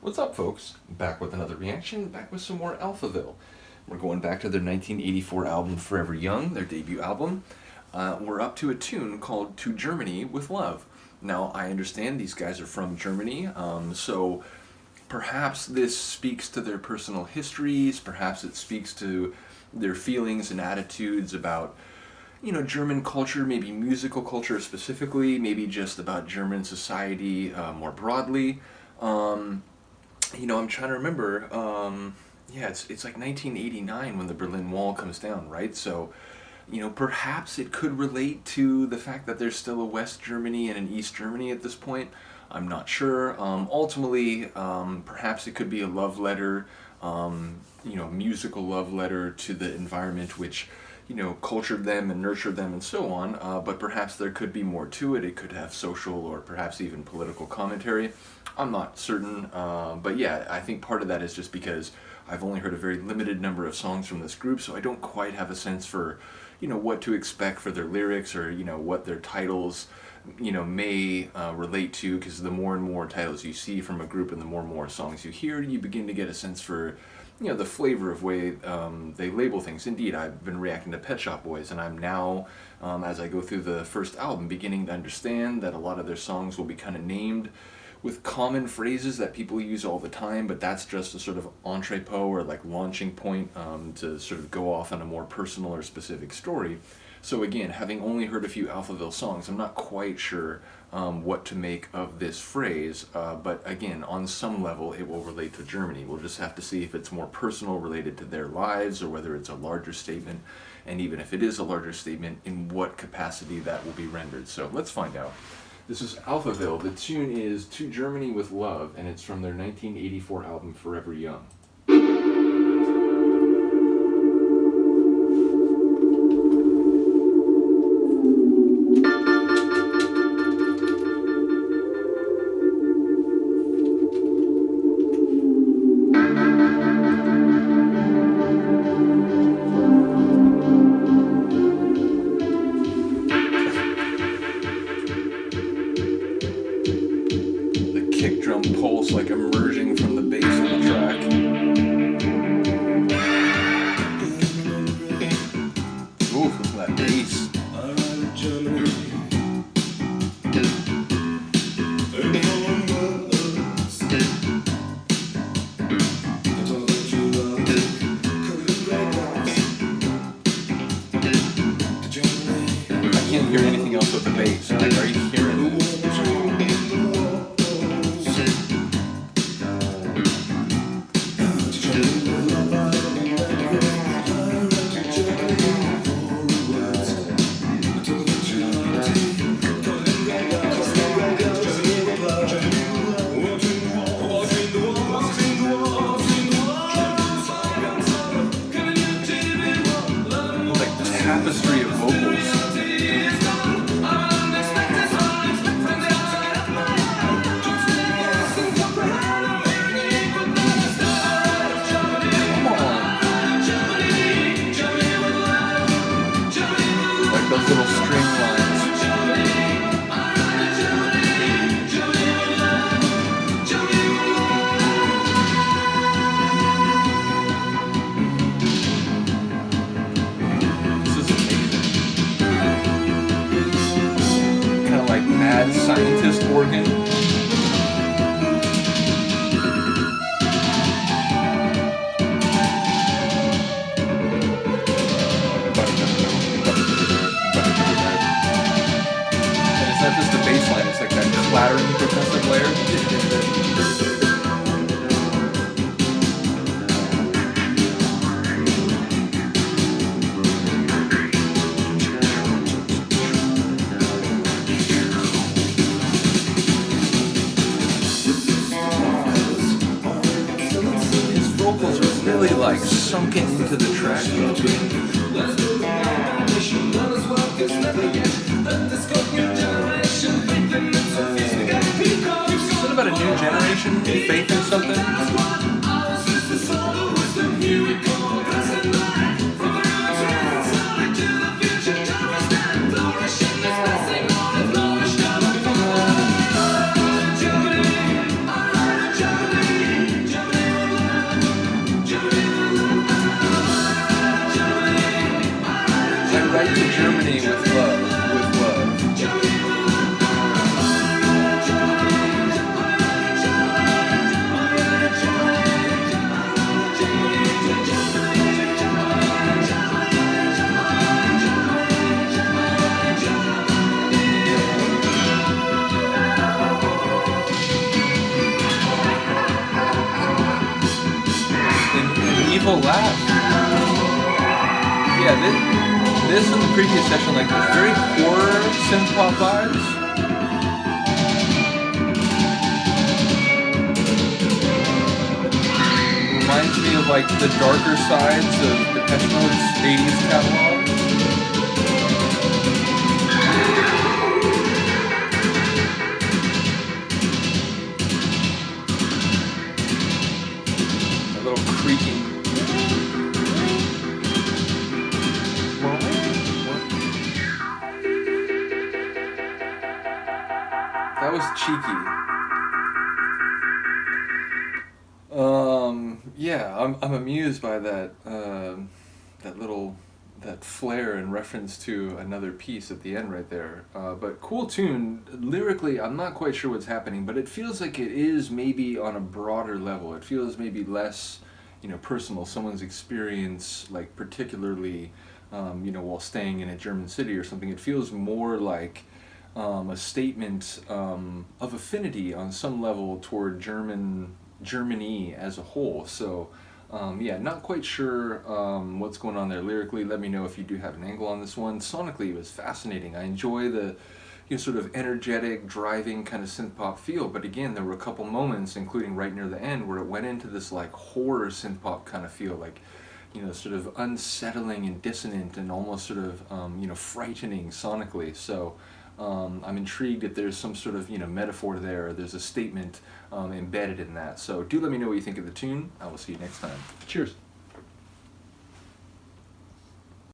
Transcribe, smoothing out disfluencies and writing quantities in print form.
What's up, folks? Back with another reaction, back with some more Alphaville. We're going back to their 1984 album Forever Young, their debut album. We're up to a tune called To Germany with Love. Now, I understand these guys are from Germany, so perhaps this speaks to their personal histories, perhaps it speaks to their feelings and attitudes about German culture, maybe musical culture specifically, maybe just about German society more broadly. I'm trying to remember. Yeah, it's like 1989 when the Berlin Wall comes down, right? So, perhaps it could relate to the fact that there's still a West Germany and an East Germany at this point. I'm not sure. Ultimately, perhaps it could be a love letter, musical love letter to the environment which, cultured them and nurtured them and so on. But perhaps there could be more to it. It could have social or perhaps even political commentary. I'm not certain, but yeah, I think part of that is just because I've only heard a very limited number of songs from this group, so I don't quite have a sense for, what to expect for their lyrics or, what their titles, may relate to, because the more and more titles you see from a group and the more and more songs you hear, you begin to get a sense for, the flavor of way they label things. Indeed, I've been reacting to Pet Shop Boys, and I'm now, as I go through the first album, beginning to understand that a lot of their songs will be kind of named with common phrases that people use all the time, but that's just a sort of entrepot or like launching point to sort of go off on a more personal or specific story. So again, having only heard a few Alphaville songs, I'm not quite sure what to make of this phrase, but again, on some level, it will relate to Germany. We'll just have to see if it's more personal, related to their lives, or whether it's a larger statement, and even if it is a larger statement, in what capacity that will be rendered. So let's find out. This is Alphaville. The tune is To Germany with Love, and it's from their 1984 album Forever Young. Kick drum pulse like emerging from the bass of the track. Ooh, listen to that bass. I can't hear anything else with the bass. Like, are you hearing this? Tapestry of vocals. Like those little string lines. Mad scientist organ. And it's not just the bass line, it's like that clattering percussive layer. Vocals are really like sunken into the track. Is it about a new generation? Faith in something? Germany with love, with love. An evil laugh. Yeah, this and the previous session, like, was very horror synth pop vibes. Reminds me of like the darker sides of Depeche Mode's 80s catalog. A little creaking. That was cheeky. Yeah, I'm amused by that that flair in reference to another piece at the end right there. But cool tune. Lyrically, I'm not quite sure what's happening, but it feels like it is maybe on a broader level. It feels maybe less, personal. Someone's experience, like particularly, while staying in a German city or something. It feels more like a statement of affinity on some level toward Germany as a whole. So yeah, not quite sure what's going on there lyrically. Let me know if you do have an angle on this one. Sonically, it was fascinating. I enjoy the sort of energetic, driving kind of synth pop feel, but again, there were a couple moments, including right near the end, where it went into this like horror synth pop kind of feel, like sort of unsettling and dissonant and almost sort of frightening sonically. So I'm intrigued if there's some sort of metaphor there, or there's a statement embedded in that. So do let me know what you think of the tune. I will see you next time. Cheers.